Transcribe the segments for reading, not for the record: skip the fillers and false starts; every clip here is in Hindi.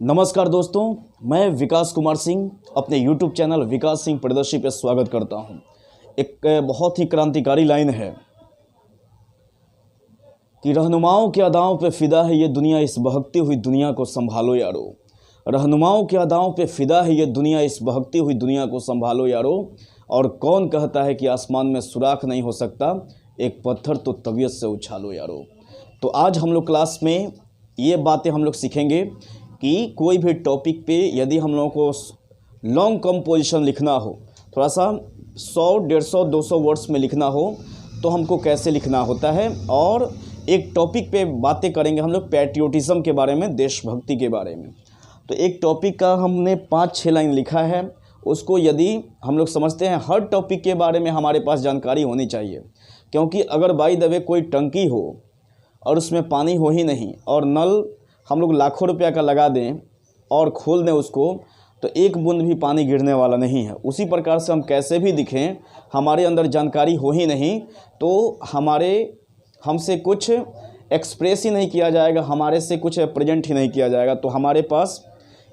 नमस्कार दोस्तों, मैं विकास कुमार सिंह अपने YouTube चैनल विकास सिंह प्रदर्शी पर स्वागत करता हूं। एक बहुत ही क्रांतिकारी लाइन है कि रहनुमाओं के अदाओं पे फिदा है ये दुनिया, इस बहकती हुई दुनिया को संभालो यारो। रहनुमाओं के अदाओं पे फिदा है ये दुनिया, इस बहकती हुई दुनिया को संभालो यारो। और कौन कहता है कि आसमान में सुराख नहीं हो सकता, एक पत्थर तो तबीयत से उछालो यारो। तो आज हम लोग क्लास में ये बातें हम लोग सीखेंगे कि कोई भी टॉपिक पे यदि हम लोगों को लॉन्ग कंपोजिशन लिखना हो, थोड़ा सा 100, 150, 200 वर्ड्स में लिखना हो तो हमको कैसे लिखना होता है। और एक टॉपिक पे बातें करेंगे हम लोग पैट्रियोटिज़म के बारे में, देशभक्ति के बारे में। तो एक टॉपिक का हमने 5-6 लाइन लिखा है, उसको यदि हम लोग समझते हैं, हर टॉपिक के बारे में हमारे पास जानकारी होनी चाहिए। क्योंकि अगर बाय द वे कोई टंकी हो और उसमें पानी हो ही नहीं और नल हम लोग लाखों रुपया का लगा दें और खोल दें उसको, तो एक बूंद भी पानी गिरने वाला नहीं है। उसी प्रकार से हम कैसे भी दिखें, हमारे अंदर जानकारी हो ही नहीं तो हमसे कुछ एक्सप्रेस ही नहीं किया जाएगा, हमारे से कुछ प्रेजेंट ही नहीं किया जाएगा। तो हमारे पास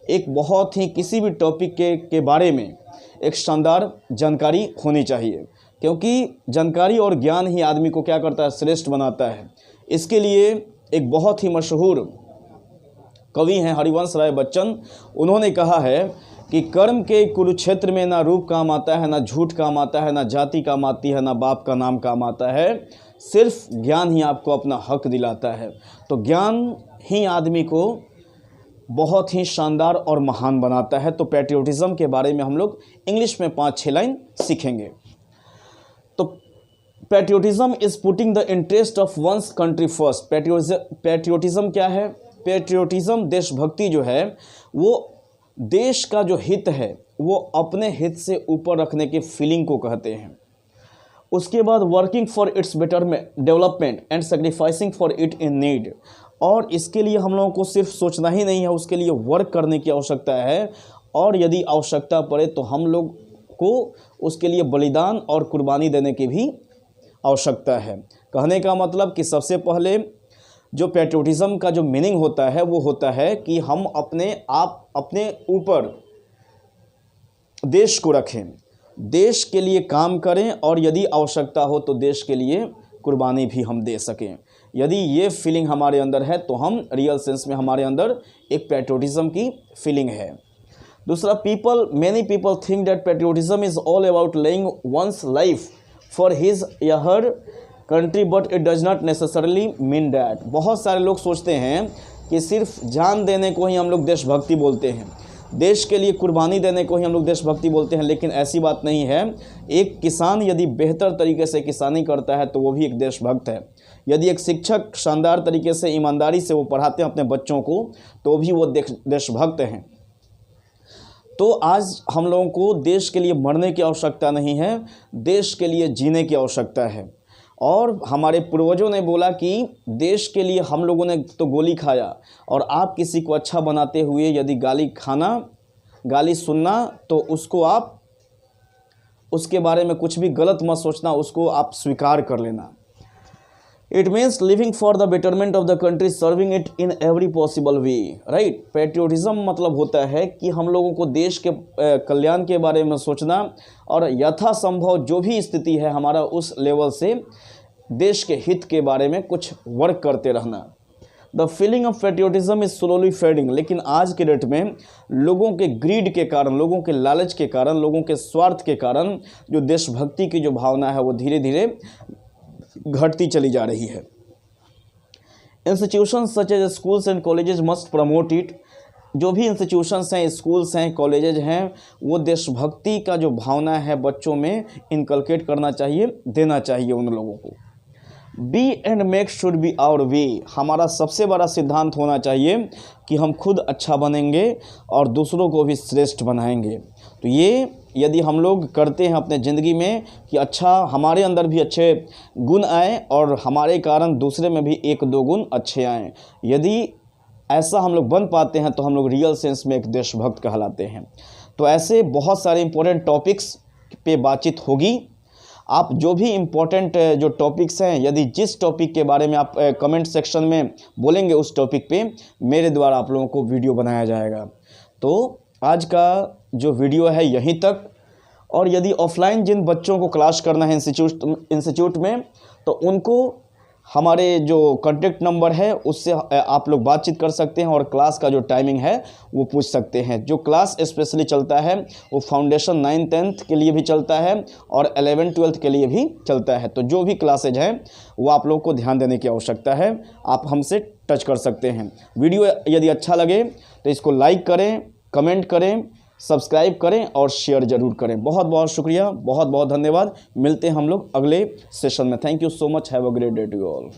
एक बहुत ही किसी भी टॉपिक के बारे में एक शानदार जानकारी होनी चाहिए, क्योंकि जानकारी और ज्ञान ही आदमी को क्या करता है, श्रेष्ठ बनाता है। इसके लिए एक बहुत ही मशहूर कवि हैं हरिवंश राय बच्चन, उन्होंने कहा है कि कर्म के कुरुक्षेत्र में ना रूप काम आता है, ना झूठ काम आता है, ना जाति काम आती है, ना बाप का नाम काम आता है, सिर्फ ज्ञान ही आपको अपना हक दिलाता है। तो ज्ञान ही आदमी को बहुत ही शानदार और महान बनाता है। तो पैट्रियोटिज़म के बारे में हम लोग इंग्लिश में 5-6 लाइन सीखेंगे। तो patriotism is putting the interest of one's country first. Patriotism क्या है? पैट्रियोटिज़म, देशभक्ति जो है वो देश का जो हित है वो अपने हित से ऊपर रखने की फीलिंग को कहते हैं। उसके बाद working for its betterment, development and sacrificing for it in need. और इसके लिए हम लोगों को सिर्फ सोचना ही नहीं है, उसके लिए वर्क करने की आवश्यकता है। और यदि आवश्यकता पड़े तो हम लोग को उसके लिए बलिदान और कुर्बानी देने की भी आवश्यकता है। कहने का मतलब कि सबसे पहले जो पैट्रियोटिज़म का जो मीनिंग होता है वो होता है कि हम अपने ऊपर देश को रखें, देश के लिए काम करें और यदि आवश्यकता हो तो देश के लिए कुर्बानी भी हम दे सकें। यदि ये फीलिंग हमारे अंदर है तो हम रियल सेंस में हमारे अंदर एक पैट्रियोटिज़म की फीलिंग है। दूसरा, many people think that patriotism is all about laying one's life for his या her country, but it does not necessarily mean that. बहुत सारे लोग सोचते हैं कि सिर्फ जान देने को ही हम लोग देशभक्ति बोलते हैं, देश के लिए कुर्बानी देने को ही हम लोग देशभक्ति बोलते हैं, लेकिन ऐसी बात नहीं है। एक किसान यदि बेहतर तरीके से किसानी करता है तो वो भी एक देशभक्त है। यदि एक शिक्षक शानदार तरीके से, ईमानदारी से वो पढ़ाते हैं अपने बच्चों को, तो भी वो देशभक्त हैं। तो आज हम लोगों को देश के लिए मरने की आवश्यकता नहीं है, देश के लिए जीने की आवश्यकता है। और हमारे पूर्वजों ने बोला कि देश के लिए हम लोगों ने तो गोली खाया, और आप किसी को अच्छा बनाते हुए यदि गाली सुनना तो उसको आप उसके बारे में कुछ भी गलत मत सोचना, उसको आप स्वीकार कर लेना। It means living for the betterment of the country, serving it in every possible way, right. Patriotism मतलब होता है कि हम लोगों को देश के कल्याण के बारे में सोचना और यथासंभव जो भी स्थिति है हमारा, उस लेवल से देश के हित के बारे में कुछ वर्क करते रहना। The feeling of patriotism is slowly fading. लेकिन आज के डेट में लोगों के ग्रीड के कारण, लोगों के लालच के कारण, लोगों के स्वार्थ के कारण जो देशभक्ति की जो भावना है वो धीरे धीरे घटती चली जा रही है। Institutions such as schools and colleges must promote it. जो भी इंस्टीट्यूशंस हैं, स्कूल्स हैं, कॉलेजेज हैं, वो देशभक्ति का जो भावना है बच्चों में इनकलकेट करना चाहिए, देना चाहिए उन लोगों को। Be and make should be our way. हमारा सबसे बड़ा सिद्धांत होना चाहिए कि हम खुद अच्छा बनेंगे और दूसरों को भी श्रेष्ठ बनाएंगे। तो ये यदि हम लोग करते हैं अपने ज़िंदगी में कि अच्छा, हमारे अंदर भी अच्छे गुण आए और हमारे कारण दूसरे में भी 1-2 गुण अच्छे आएँ, यदि ऐसा हम लोग बन पाते हैं तो हम लोग रियल सेंस में एक देशभक्त कहलाते हैं। तो ऐसे बहुत सारे इंपॉर्टेंट टॉपिक्स पे बातचीत होगी। आप जो भी इम्पोर्टेंट जो टॉपिक्स हैं, यदि जिस टॉपिक के बारे में आप कमेंट सेक्शन में बोलेंगे उस टॉपिक पे मेरे द्वारा आप लोगों को वीडियो बनाया जाएगा। तो आज का जो वीडियो है यहीं तक। और यदि ऑफलाइन जिन बच्चों को क्लास करना है इंस्टीट्यूट में, तो उनको हमारे जो कॉन्टेक्ट नंबर है उससे आप लोग बातचीत कर सकते हैं और क्लास का जो टाइमिंग है वो पूछ सकते हैं। जो क्लास स्पेशली चलता है वो फाउंडेशन 9th 10th के लिए भी चलता है और 11th 12th के लिए भी चलता है। तो जो भी क्लासेज हैं वो आप लोग को ध्यान देने की आवश्यकता है, आप हमसे टच कर सकते हैं। वीडियो यदि अच्छा लगे तो इसको लाइक करें, कमेंट करें, सब्सक्राइब करें और शेयर ज़रूर करें। बहुत बहुत शुक्रिया, बहुत बहुत धन्यवाद। मिलते हैं हम लोग अगले सेशन में। Thank you so much. Have a great day to all.